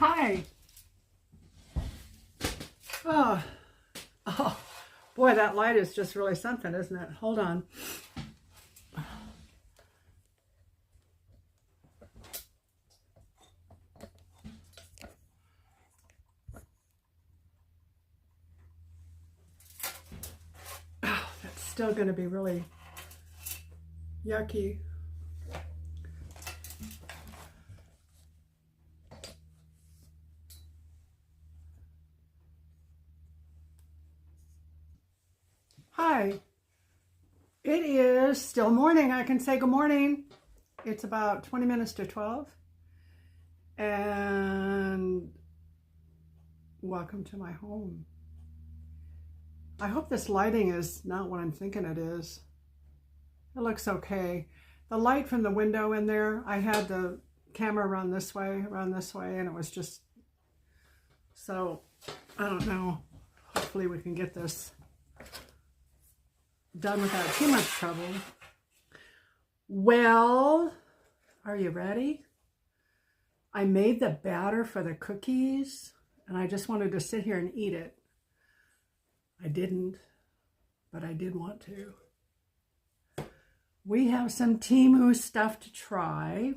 Hi. Oh, oh, boy, that light is just really something, isn't it? Hold on. Oh, that's still going to be really yucky. Hi. It is still morning. I can say good morning. It's about 20 minutes to 12. And welcome to my home. I hope this lighting is not what I'm thinking it is. It looks okay. The light from the window in there, I had the camera run this way, and it was just, so I don't know. Hopefully we can get this done without too much trouble. Well, are you ready? I made the batter for the cookies and I just wanted to sit here and eat it. I didn't, but I did want to. We have some Temu stuff to try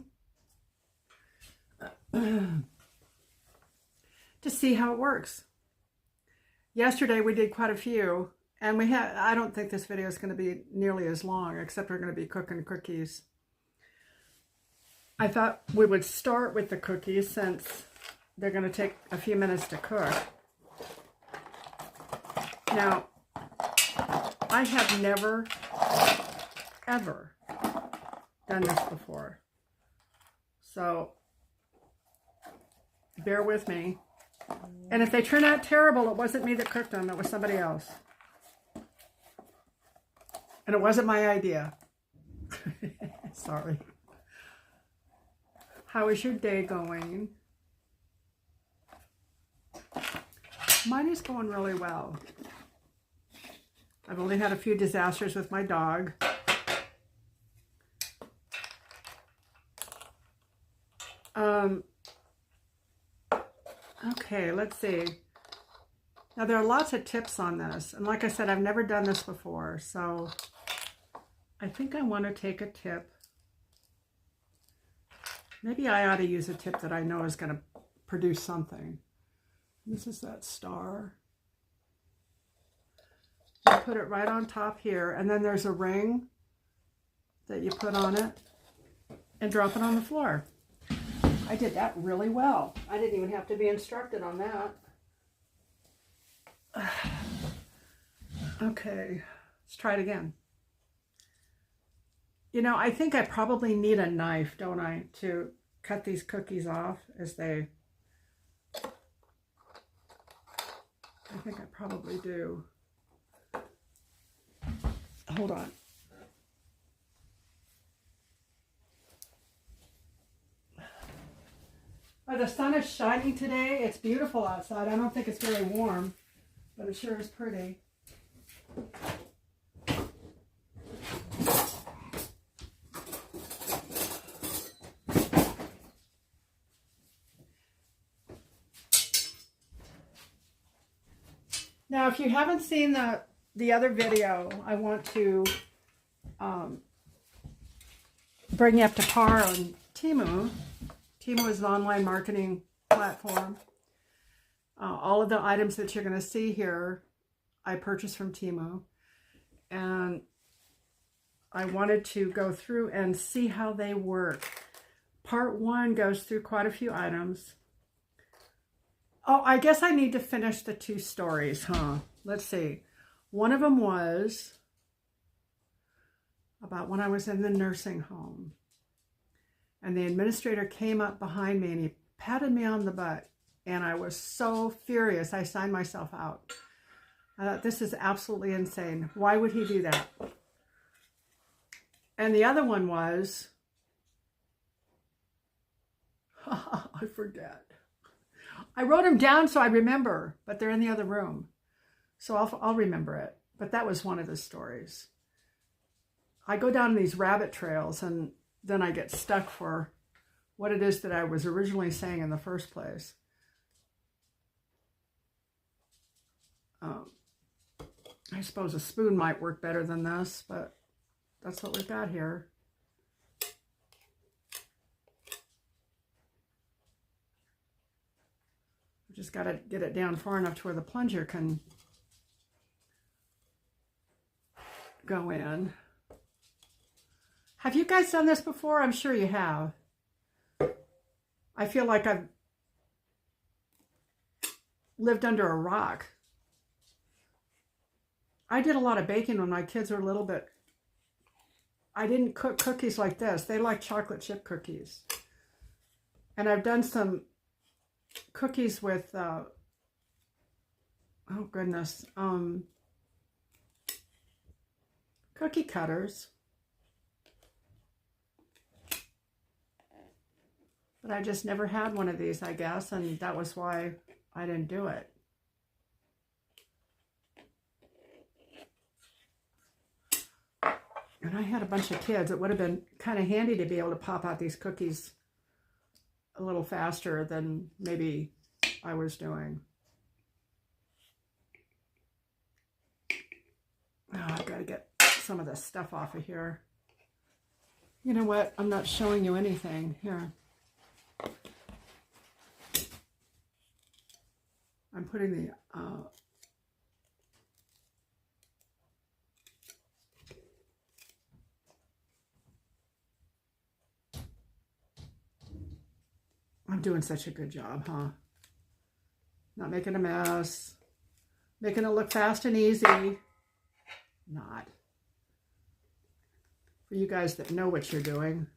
to see how it works. Yesterday we did quite a few. And I don't think this video is going to be nearly as long, except we're going to be cooking cookies. I thought we would start with the cookies since they're going to take a few minutes to cook. Now, I have never, ever done this before. So, bear with me. And if they turn out terrible, it wasn't me that cooked them, it was somebody else. And it wasn't my idea. Sorry. How is your day going? Mine is going really well. I've only had a few disasters with my dog. Okay, let's see. Now there are lots of tips on this. And like I said, I've never done this before. So I think I want to take a tip. Maybe I ought to use a tip that I know is going to produce something. This is that star. You put it right on top here, and then there's a ring that you put on it and drop it on the floor. I did that really well. I didn't even have to be instructed on that. Okay, let's try it again. You know, I think I probably need a knife, don't I, to cut these cookies off as they... I think I probably do. Hold on. Oh, the sun is shining today. It's beautiful outside. I don't think it's very warm, but it sure is pretty. Now, if you haven't seen the other video, I want to bring you up to par on Temu. Temu is an online marketing platform. All of the items that you're going to see here, I purchased from Temu. And I wanted to go through and see how they work. Part 1 goes through quite a few items. Oh, I guess I need to finish the 2 stories, huh? Let's see. One of them was about when I was in the nursing home. And the administrator came up behind me and he patted me on the butt. And I was so furious, I signed myself out. I thought, this is absolutely insane. Why would he do that? And the other one was, I forget. I wrote them down so I remember, but they're in the other room. So I'll remember it. But that was one of the stories. I go down these rabbit trails and then I get stuck for what it is that I was originally saying in the first place. I suppose a spoon might work better than this, but that's what we've got here. We just got to get it down far enough to where the plunger can go in. Have you guys done this before? I'm sure you have. I feel like I've lived under a rock. I did a lot of baking when my kids were little, but I didn't cook cookies like this. They like chocolate chip cookies. And I've done some cookies with, oh goodness, cookie cutters. But I just never had one of these, I guess, and that was why I didn't do it. And I had a bunch of kids. It would have been kind of handy to be able to pop out these cookies a little faster than maybe I was doing. Oh, I've got to get some of this stuff off of here. You know what? I'm not showing you anything. Here. I'm putting the I'm doing such a good job, huh? Not making a mess. Making it look fast and easy. Not. For you guys that know what you're doing,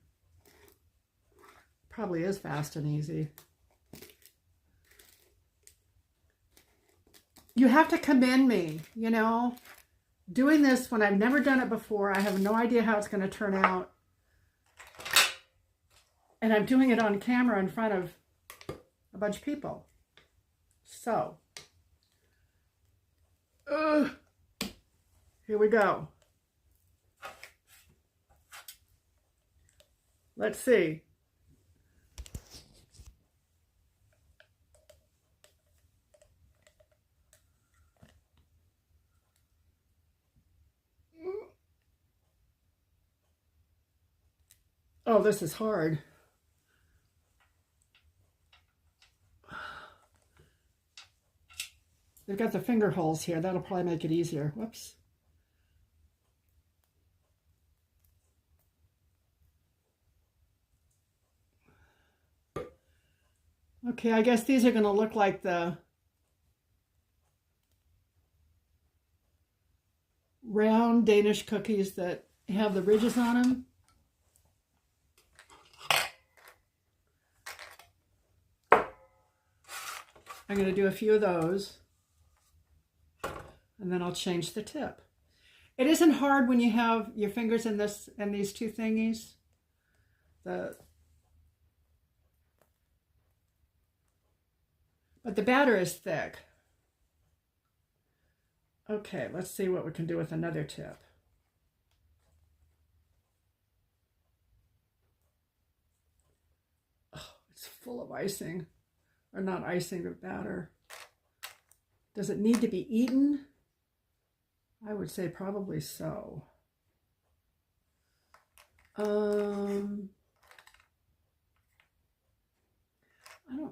probably is fast and easy. You have to commend me, you know. Doing this when I've never done it before, I have no idea how it's going to turn out. And I'm doing it on camera in front of a bunch of people. So, here we go. Let's see. Oh, this is hard. They've got the finger holes here. That'll probably make it easier. Whoops. Okay, I guess these are going to look like the round Danish cookies that have the ridges on them. I'm going to do a few of those, and then I'll change the tip. It isn't hard when you have your fingers in this and these two thingies. But the batter is thick. Okay, let's see what we can do with another tip. Oh, it's full of icing. Or not icing, but batter. Does it need to be eaten? I would say probably so. I don't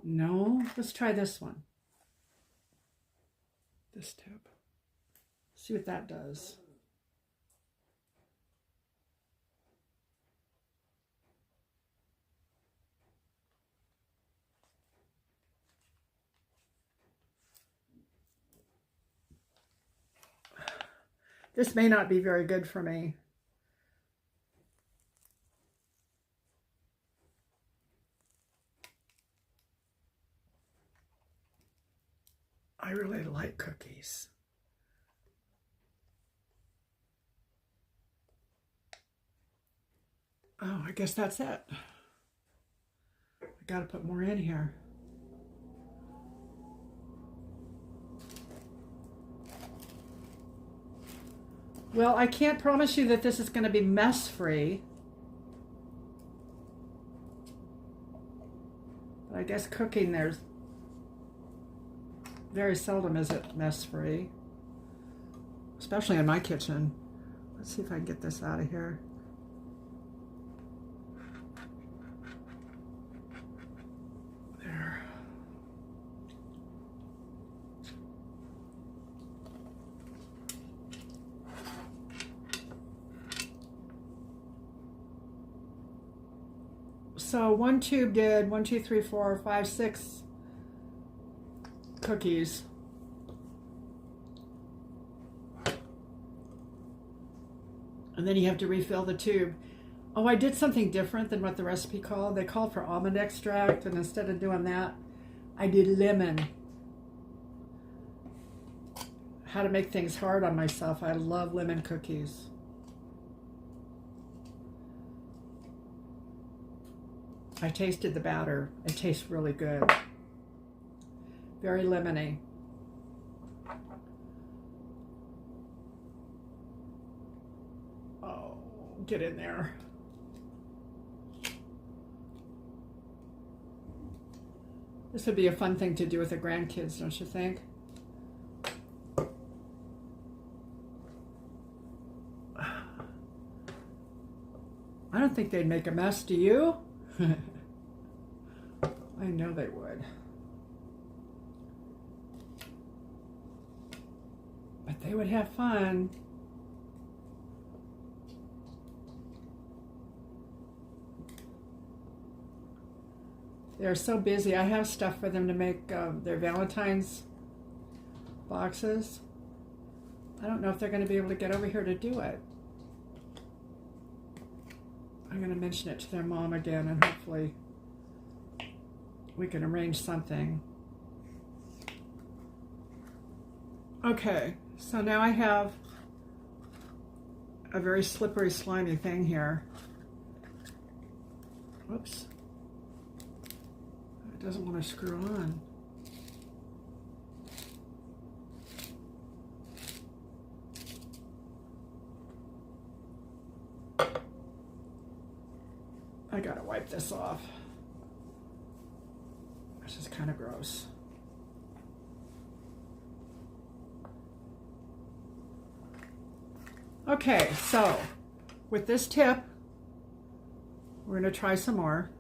know. Let's try this one. This tip. See what that does. This may not be very good for me. I really like cookies. Oh, I guess that's it. I gotta put more in here. Well, I can't promise you that this is going to be mess-free. I guess cooking, there's very seldom is it mess-free. especially in my kitchen. Let's see if I can get this out of here. There. So one tube did 1, 2, 3, 4, 5, 6 cookies. And then you have to refill the tube. Oh, I did something different than what the recipe called. They called for almond extract, and instead of doing that, I did lemon. How to make things hard on myself. I love lemon cookies. I tasted the batter. It tastes really good. Very lemony. Oh, get in there. This would be a fun thing to do with the grandkids, don't you think? I don't think they'd make a mess, do you? I know they would. But they would have fun. They're so busy. I have stuff for them to make their Valentine's boxes. I don't know if they're going to be able to get over here to do it. I'm going to mention it to their mom again, and hopefully we can arrange something. Okay, so now I have a very slippery, slimy thing here. Whoops. It doesn't want to screw on. I gotta wipe this off. This is kind of gross. Okay, so with this tip, we're gonna try some more.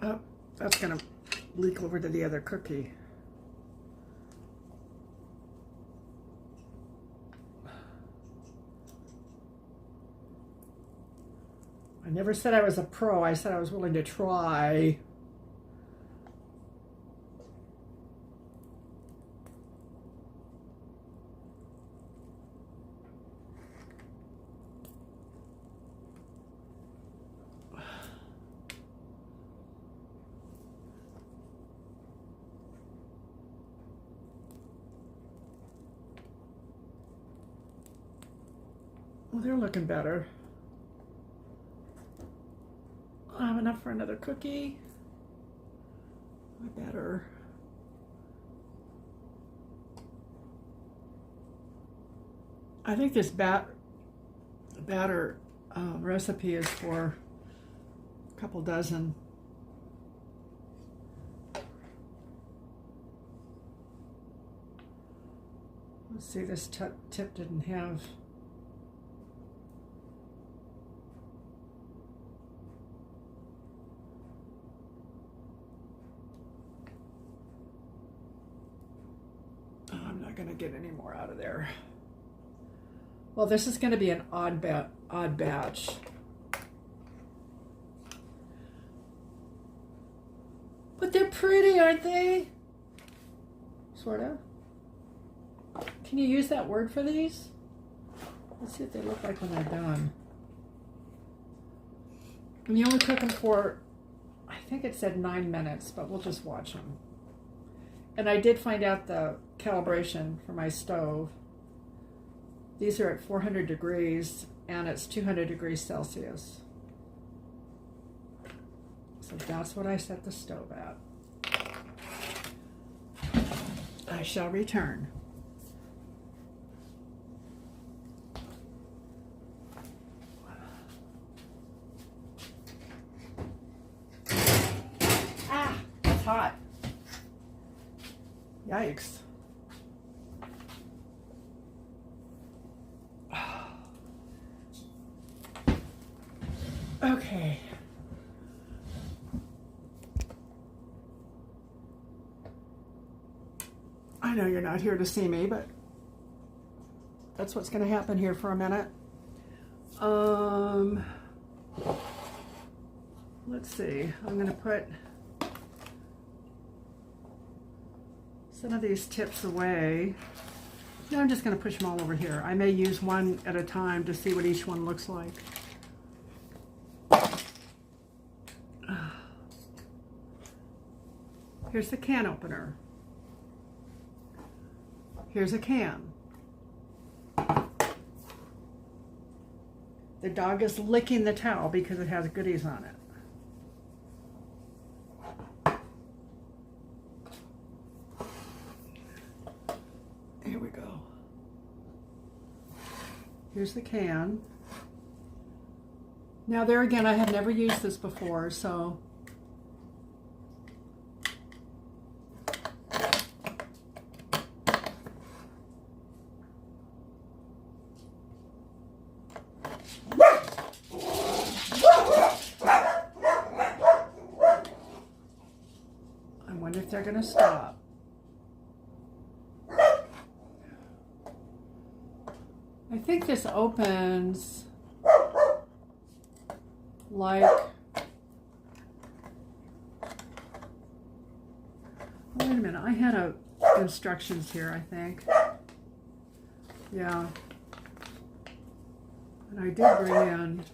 Oh, that's gonna leak over to the other cookie. I never said I was a pro. I said I was willing to try. Well, they're looking better. I have enough for another cookie. I better. I think this batter recipe is for a couple dozen. Let's see, this tip didn't have. I'm not going to get any more out of there. Well, this is going to be an odd batch. But they're pretty, aren't they? Sort of. Can you use that word for these? Let's see what they look like when they're done. And you only cook them for, I think it said 9 minutes, but we'll just watch them. And I did find out the calibration for my stove. These are at 400 degrees and it's 200 degrees Celsius. So that's what I set the stove at. I shall return. Ah, it's hot. Yikes. Okay. I know you're not here to see me, but that's what's going to happen here for a minute. Let's see. I'm going to put some of these tips away. No, I'm just going to push them all over here. I may use one at a time to see what each one looks like. Here's the can opener. Here's a can. The dog is licking the towel because it has goodies on it. Here we go. Here's the can. Now there again, I have never used this before, so I wonder if they're going to stop. I think this opens like, wait a minute, I had instructions here, I think. Yeah. And I did bring in,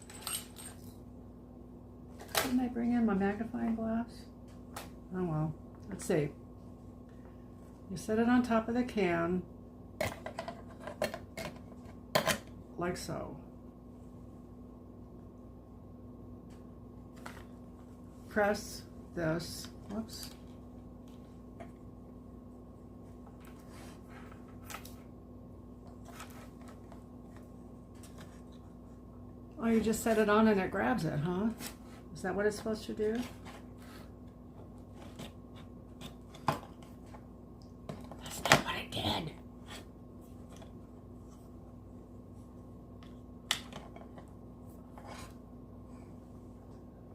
didn't I bring in my magnifying glass? Oh well, let's see. You set it on top of the can, like so. Press this, whoops. Oh, you just set it on and it grabs it, huh? Is that what it's supposed to do? That's not what it did.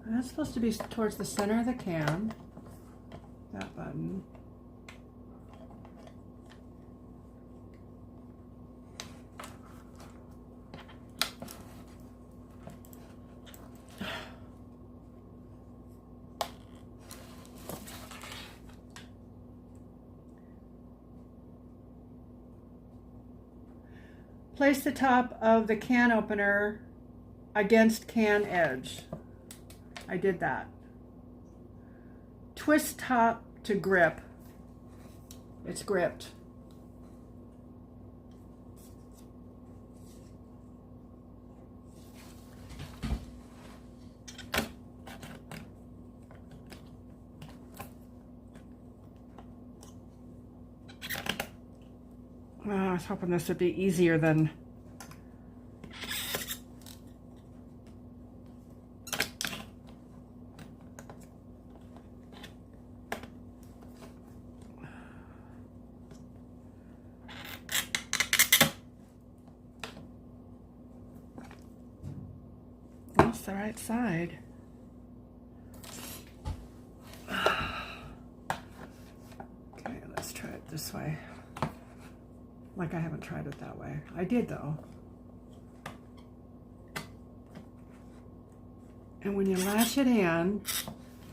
That's supposed to be towards the center of the can. That button. Place the top of the can opener against can edge. I did that. Twist top to grip. It's gripped. Oh, I was hoping this would be easier than that's the right side. Okay, let's try it this way. Like I haven't tried it that way. I did though. And when you latch it in,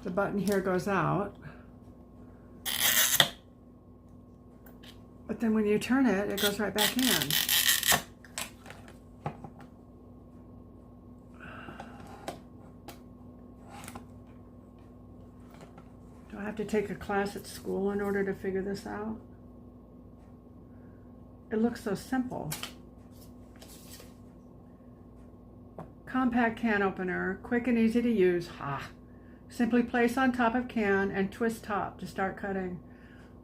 the button here goes out. But then when you turn it, it goes right back in. Do I have to take a class at school in order to figure this out? It looks so simple. Compact can opener, quick and easy to use. Ha! Simply place on top of can and twist top to start cutting.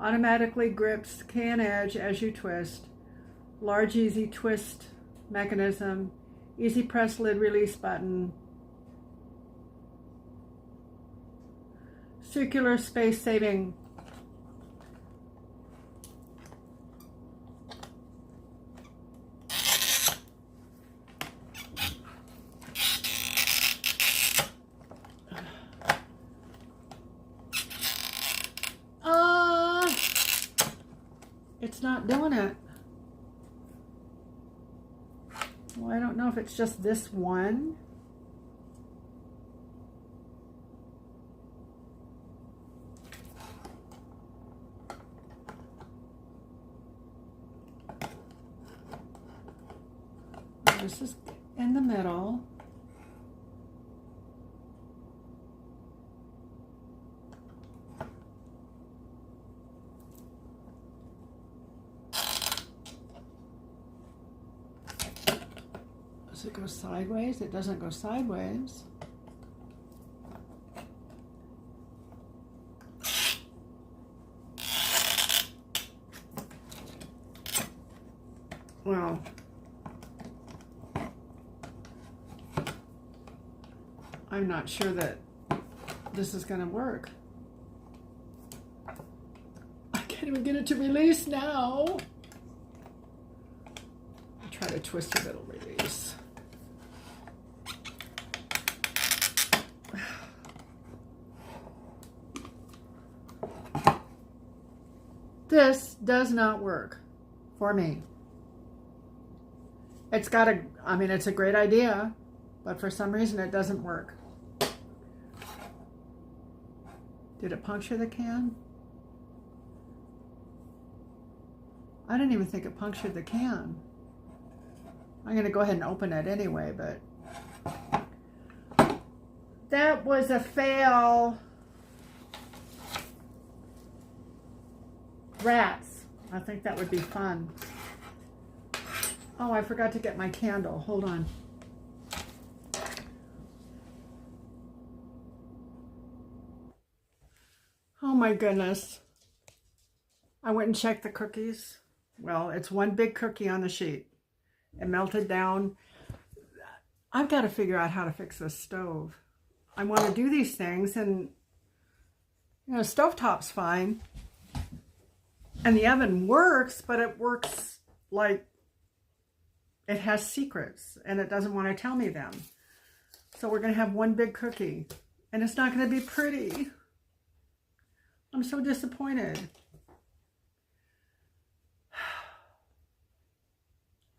Automatically grips can edge as you twist. Large easy twist mechanism. Easy press lid release button. Circular space saving. It's not doing it. Well, I don't know if it's just this one. This is in the middle. Does it go sideways? It doesn't go sideways. Well, I'm not sure that this is going to work. I can't even get it to release now. I'll try to twist it, it'll release. This does not work for me. It's got a, I mean, it's a great idea, but for some reason it doesn't work. Did it puncture the can? I didn't even think it punctured the can. I'm going to go ahead and open it anyway, but that was a fail. Rats. I think that would be fun. Oh, I forgot to get my candle. Hold on. Oh my goodness. I went and checked the cookies. Well, it's one big cookie on the sheet. It melted down. I've got to figure out how to fix this stove. I want to do these things, and you know, stovetop's fine. And the oven works, but it works like it has secrets, and it doesn't want to tell me them. So we're going to have one big cookie, and it's not going to be pretty. I'm so disappointed.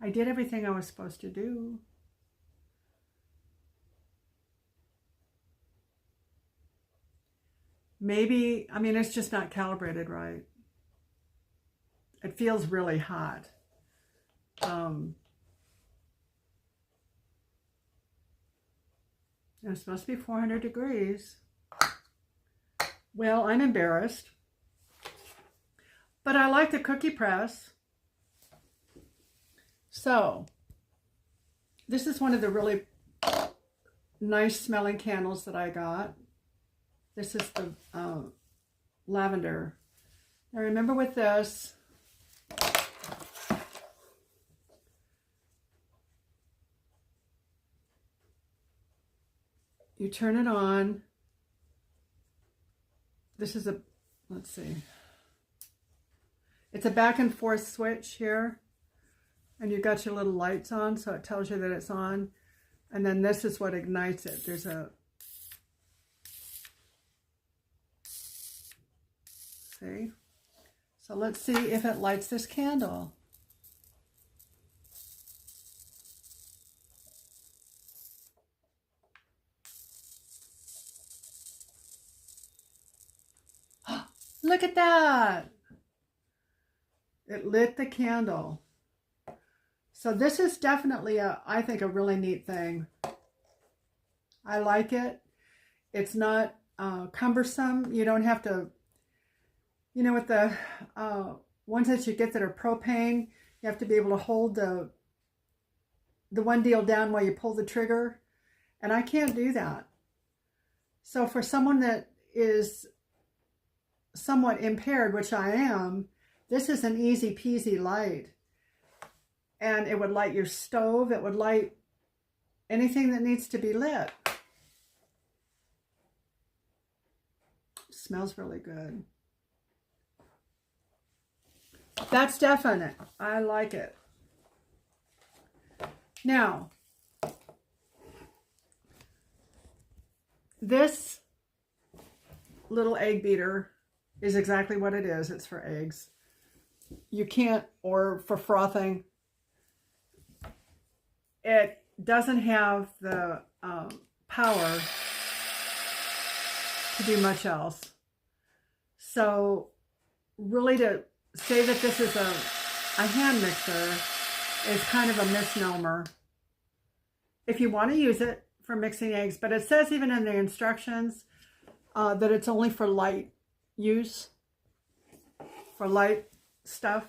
I did everything I was supposed to do. Maybe, I mean, it's just not calibrated right. It feels really hot. It's supposed to be 400 degrees. Well, I'm embarrassed. But I like the cookie press. So, this is one of the really nice smelling candles that I got. This is the lavender. Now remember with this, you turn it on. This is a, let's see. It's a back and forth switch here. And you've got your little lights on, so it tells you that it's on. And then this is what ignites it. There's a, see? So let's see if it lights this candle. Look at that! It lit the candle. So this is definitely I think a really neat thing. I like it. It's not cumbersome. You don't have to, you know, with the ones that you get that are propane, you have to be able to hold the one deal down while you pull the trigger. And I can't do that. So for someone that is somewhat impaired, which I am, this is an easy peasy light. And it would light your stove. It would light anything that needs to be lit. Smells really good. That's definite. I like it. Now, this little egg beater is exactly what it is. It's for eggs. You can't, or for frothing. It doesn't have the power to do much else. So really, to say that this is a hand mixer is kind of a misnomer. If you want to use it for mixing eggs, but it says even in the instructions that it's only for light use, for light stuff.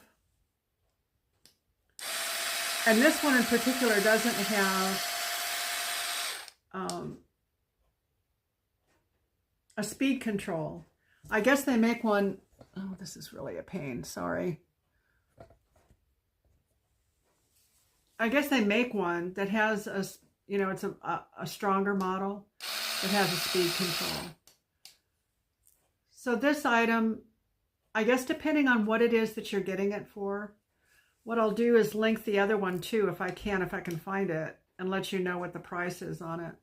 And this one in particular doesn't have a speed control. I guess they make one. Oh, this is really a pain. Sorry. I guess they make one that has a, you know, it's a stronger model that has a speed control. So this item, I guess depending on what it is that you're getting it for, what I'll do is link the other one too, if I can find it, and let you know what the price is on it.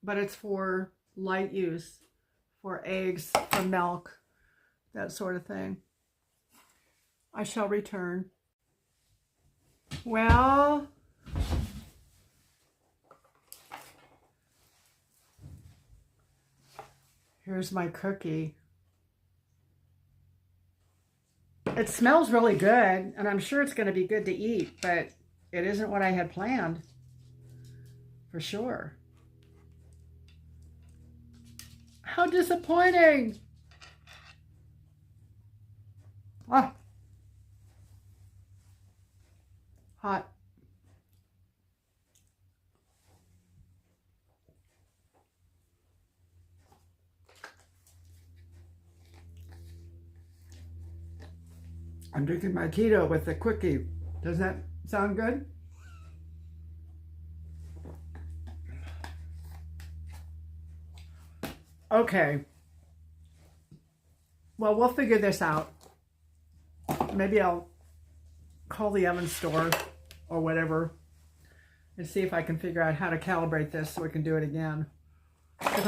But it's for light use, for eggs, for milk, that sort of thing. I shall return. Well, here's my cookie. It smells really good, and I'm sure it's going to be good to eat, but it isn't what I had planned, for sure. How disappointing! Ah, hot. I'm drinking my keto with the quickie. Does that sound good? Okay. Well, we'll figure this out. Maybe I'll call the oven store or whatever and see if I can figure out how to calibrate this so we can do it again. Because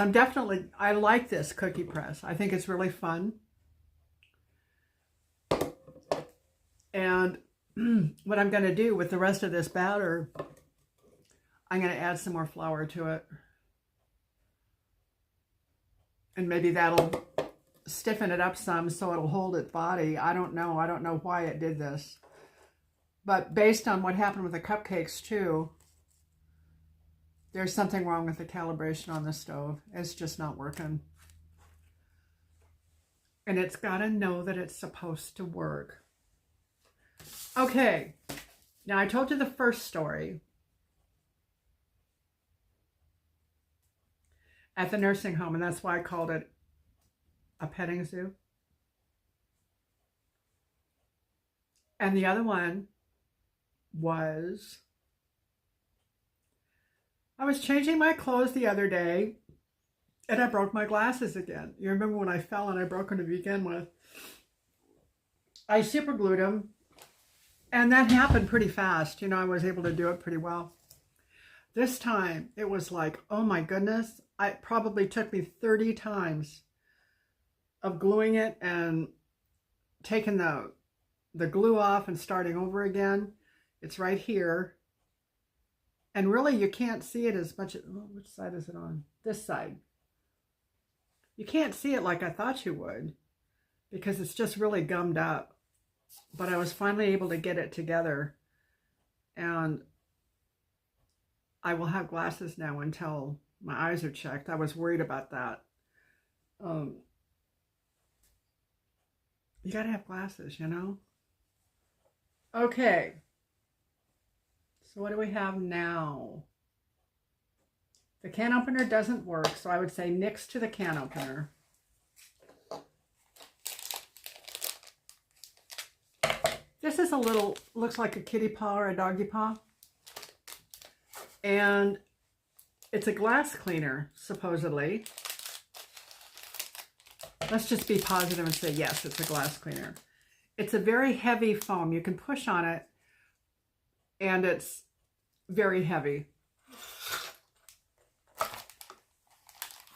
I like this cookie press. I think it's really fun. And what I'm going to do with the rest of this batter, I'm going to add some more flour to it. And maybe that'll stiffen it up some so it'll hold its body. I don't know. I don't know why it did this. But based on what happened with the cupcakes too, there's something wrong with the calibration on the stove. It's just not working. And it's got to know that it's supposed to work. Okay. Now I told you the first story at the nursing home, and that's why I called it a petting zoo. And the other one was, I was changing my clothes the other day and I broke my glasses again. You remember when I fell and I broke them to begin with? I super glued them, and that happened pretty fast. You know, I was able to do it pretty well. This time it was like, oh my goodness, it probably took me 30 times of gluing it and taking the glue off and starting over again. It's right here. And really you can't see it as much. Which side is it on? This side. You can't see it like I thought you would because it's just really gummed up. But I was finally able to get it together. And I will have glasses now until my eyes are checked. I was worried about that. You gotta have glasses, you know? Okay. So what do we have now? The can opener doesn't work, so I would say mix to the can opener. This is a little, looks like a kitty paw or a doggy paw. And it's a glass cleaner, supposedly. Let's just be positive and say, yes, it's a glass cleaner. It's a very heavy foam. You can push on it, and it's very heavy.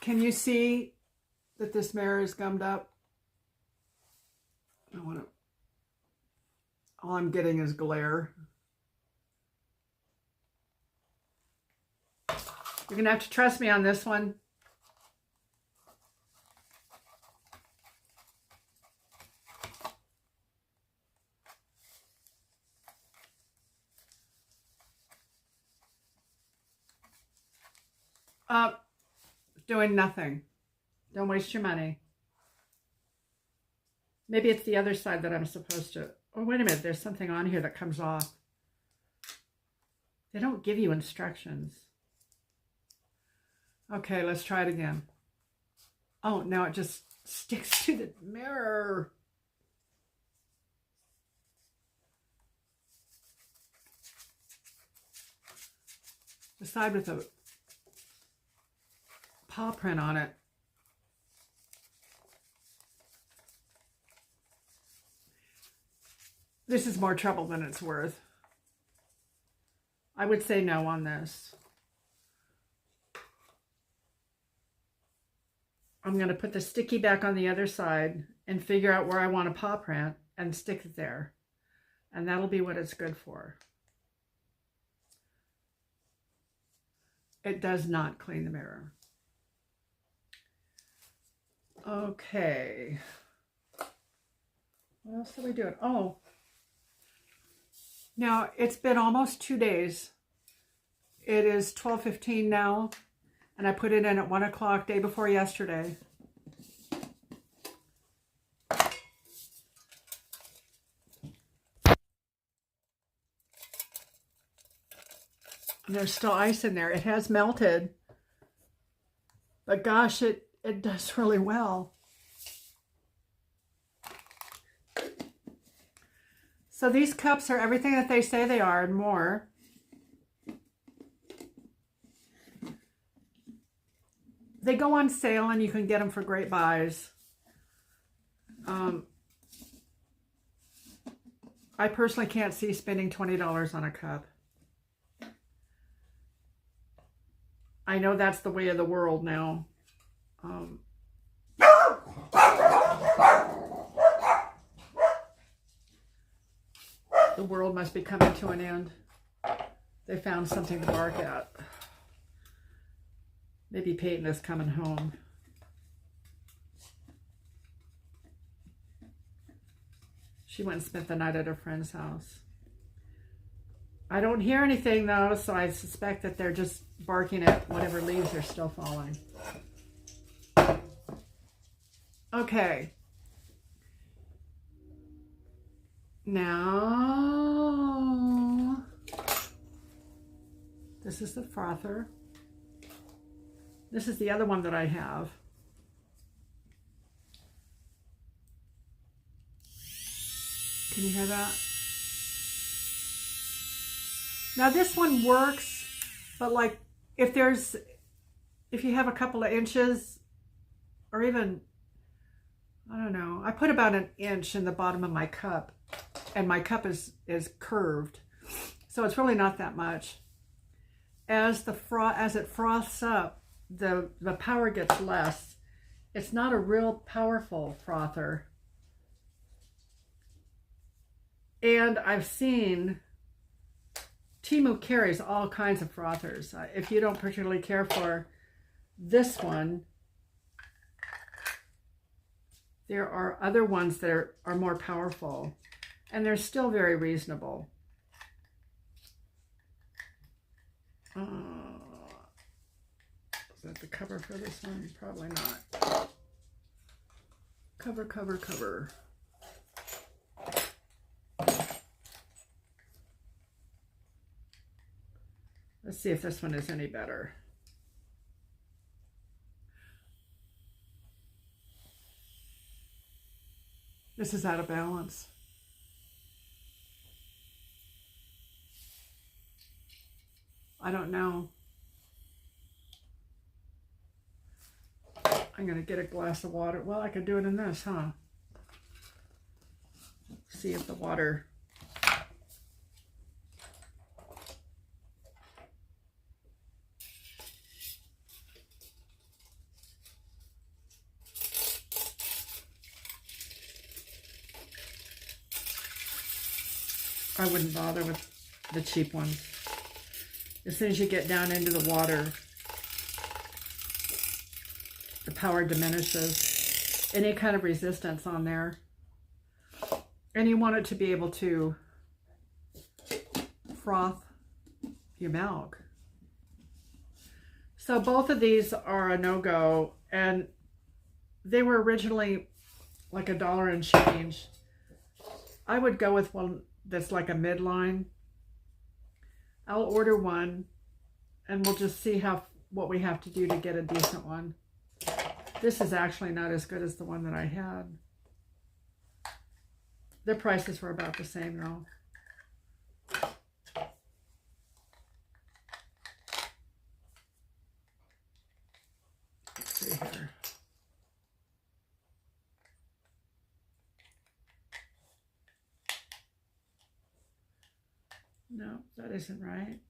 Can you see that this mirror is gummed up? All I'm getting is glare. You're going to have to trust me on this one. Doing nothing. Don't waste your money. Maybe it's the other side that I'm supposed to. Oh, wait a minute. There's something on here that comes off. They don't give you instructions. Okay, let's try it again. Oh, now it just sticks to the mirror. The side with a paw print on it. This is more trouble than it's worth. I would say no on this. I'm going to put the sticky back on the other side and figure out where I want a paw print and stick it there. And that'll be what it's good for. It does not clean the mirror. Okay. What else are we doing? Oh. Now, it's been almost 2 days. It is 12:15 now, and I put it in at 1 o'clock day before yesterday. And there's still ice in there. It has melted, but gosh, it does really well. So these cups are everything that they say they are and more. They go on sale and you can get them for great buys. I personally can't see spending $20 on a cup. I know that's the way of the world now. The world must be coming to an end. They found something to bark at. Maybe Peyton is coming home. She went and spent the night at her friend's house. I don't hear anything though, so I suspect that they're just barking at whatever leaves are still falling. Okay. Now, this is the frother. This is the other one that I have. Can you hear that? Now this one works, but like if you have a couple of inches or even, I don't know, I put about an inch in the bottom of my cup and my cup is curved. So it's really not that much. As it froths up, the power gets less. It's not a real powerful frother. And I've seen Temu carries all kinds of frothers. If you don't particularly care for this one, there are other ones that are more powerful, and they're still very reasonable. Is that the cover for this one? Probably not. Cover, cover, cover. Let's see if this one is any better. This is out of balance. I don't know. I'm going to get a glass of water. Well, I could do it in this, huh? See if the water... I wouldn't bother with the cheap ones. As soon as you get down into the water, the power diminishes. Any kind of resistance on there. And you want it to be able to froth your milk. So both of these are a no-go, and they were originally like $1 and change. I would go with one that's like a midline. I'll order one, and we'll just see what we have to do to get a decent one. This is actually not as good as the one that I had. The prices were about the same though. Let's see here. No, that isn't right.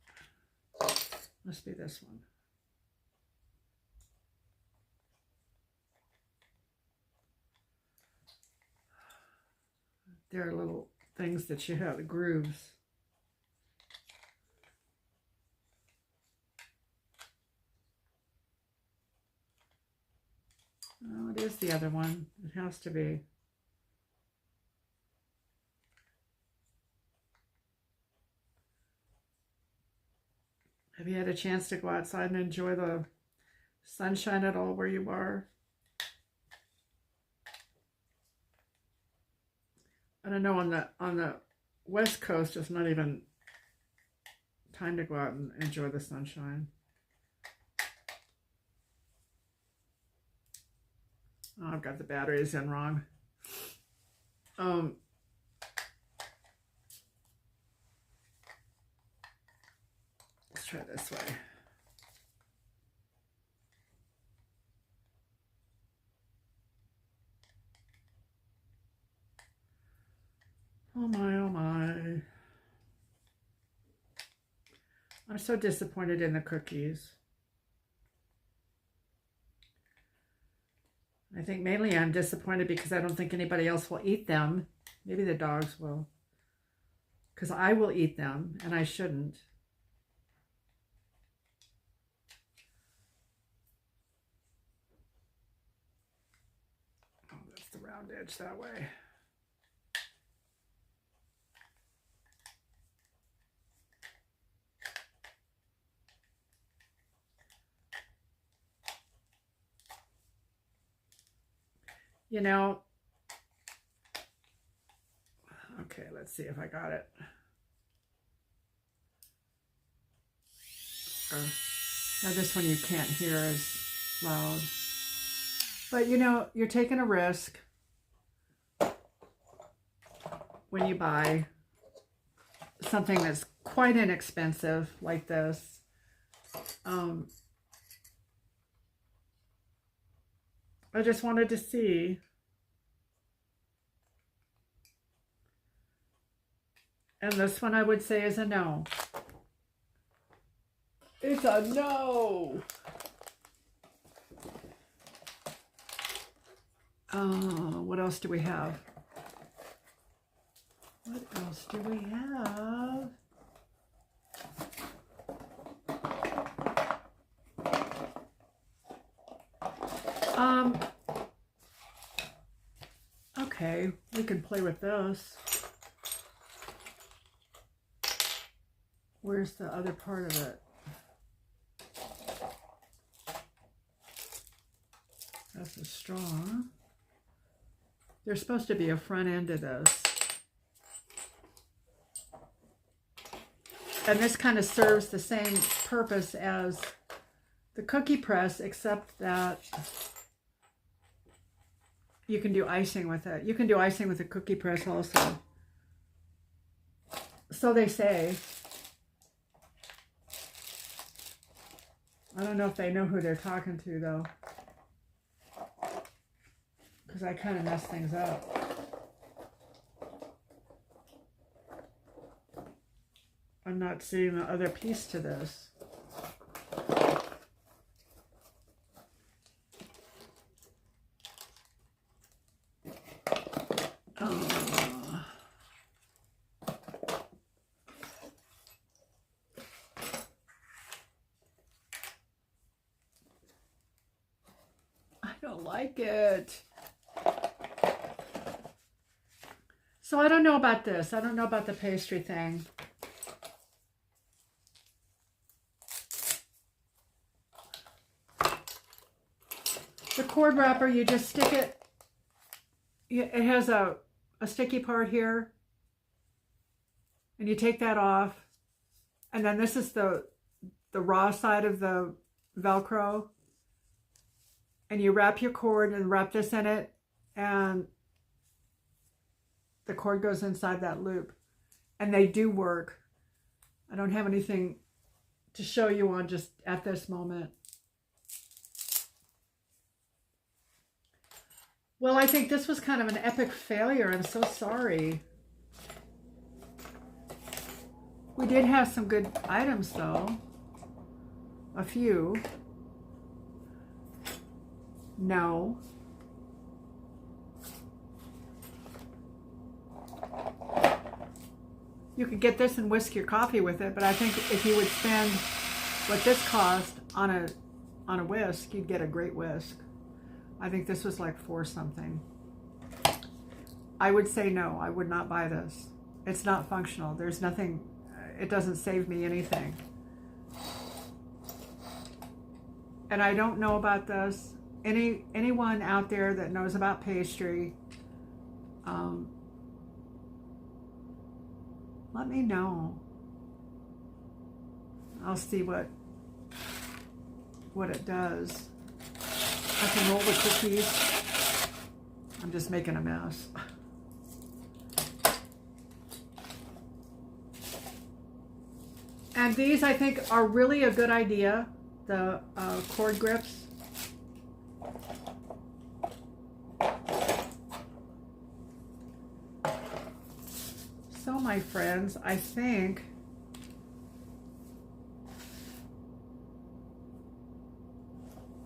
Must be this one. There are little things that you have, the grooves. Oh, it is the other one. It has to be. Have you had a chance to go outside and enjoy the sunshine at all where you are? I don't know, on the West Coast, it's not even time to go out and enjoy the sunshine. Oh, I've got the batteries in wrong. Let's try this way. Oh my, oh my. I'm so disappointed in the cookies. I think mainly I'm disappointed because I don't think anybody else will eat them. Maybe the dogs will. Because I will eat them, and I shouldn't. Oh, that's the round edge that way. You know, okay, let's see if I got it. Now this one you can't hear as loud. But you know, you're taking a risk when you buy something that's quite inexpensive like this. I just wanted to see. And this one I would say is a no. It's a no. What else do we have? What else do we have? Okay, we can play with this. Where's the other part of it? That's a straw. There's supposed to be a front end to this. And this kind of serves the same purpose as the cookie press, except that you can do icing with it. You can do icing with a cookie press also. So they say. I don't know if they know who they're talking to, though. Because I kind of mess things up. I'm not seeing the other piece to this. I don't like it. So I don't know about this. I don't know about the pastry thing. The cord wrapper, you just stick it. It has a sticky part here. And you take that off. And then this is the raw side of the Velcro. And you wrap your cord and wrap this in it. And the cord goes inside that loop. And they do work. I don't have anything to show you on just at this moment. Well, I think this was kind of an epic failure. I'm so sorry. We did have some good items, though. A few. No. You could get this and whisk your coffee with it, but I think if you would spend what this cost on a whisk, you'd get a great whisk. I think this was like $4 something. I would say no, I would not buy this. It's not functional. There's nothing, it doesn't save me anything. And I don't know about this. Anyone out there that knows about pastry, let me know. I'll see what it does. I can roll the cookies. I'm just making a mess. And these, I think, are really a good idea. The cord grips. So, my friends, I think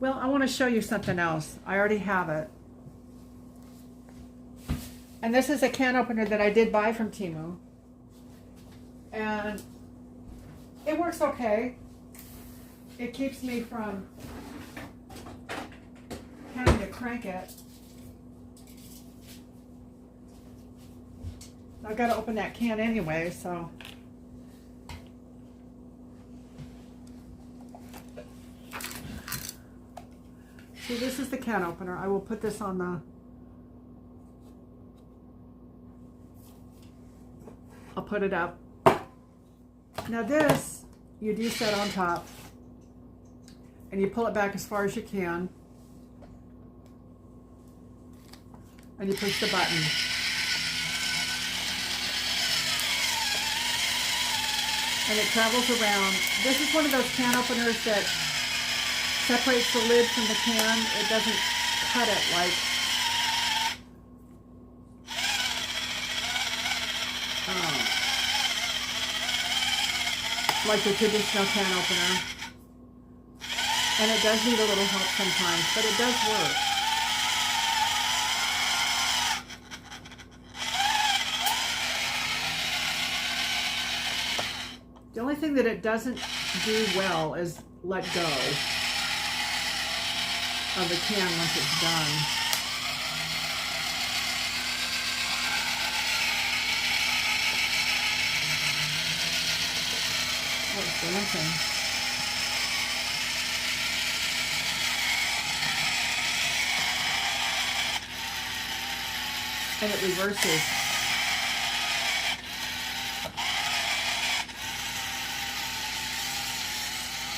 well, I want to show you something else. I already have it. And this is a can opener that I did buy from Temu. And it works okay. It keeps me from having to crank it. I've got to open that can anyway, so. See, this is the can opener. I will put this on the, I'll put it up. Now this, you do set on top, and you pull it back as far as you can, and you push the button. And it travels around. This is one of those can openers that separates the lid from the can. It doesn't cut it like the traditional can opener. And it does need a little help sometimes, but it does work. The only thing that it doesn't do well is let go of the can once it's done. Oh, it's dancing. And it reverses.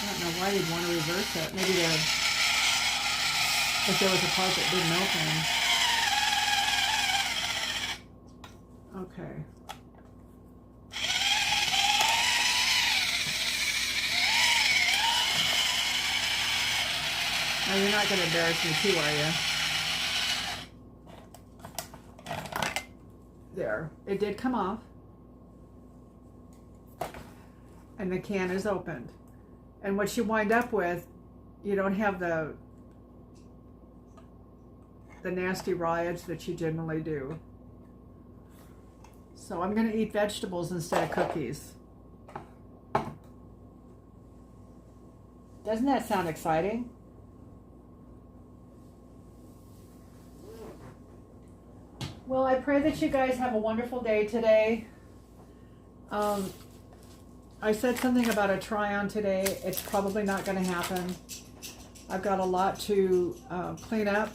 I don't know why you'd want to reverse it. Maybe if there was a part that didn't open. Okay. Now you're not going to embarrass me too, are you? There. It did come off. And the can is opened. And what you wind up with, you don't have the nasty raw edge that you generally do. So I'm going to eat vegetables instead of cookies. Doesn't that sound exciting? Well, I pray that you guys have a wonderful day today. I said something about a try-on today. It's probably not going to happen. I've got a lot to clean up,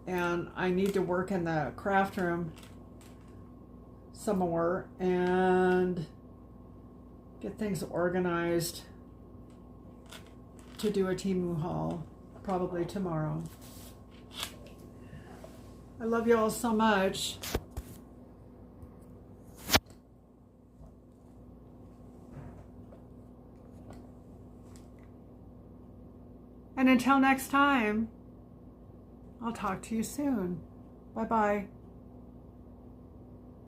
and I need to work in the craft room some more and get things organized to do a Temu haul probably tomorrow. I love you all so much. And until next time, I'll talk to you soon. Bye-bye.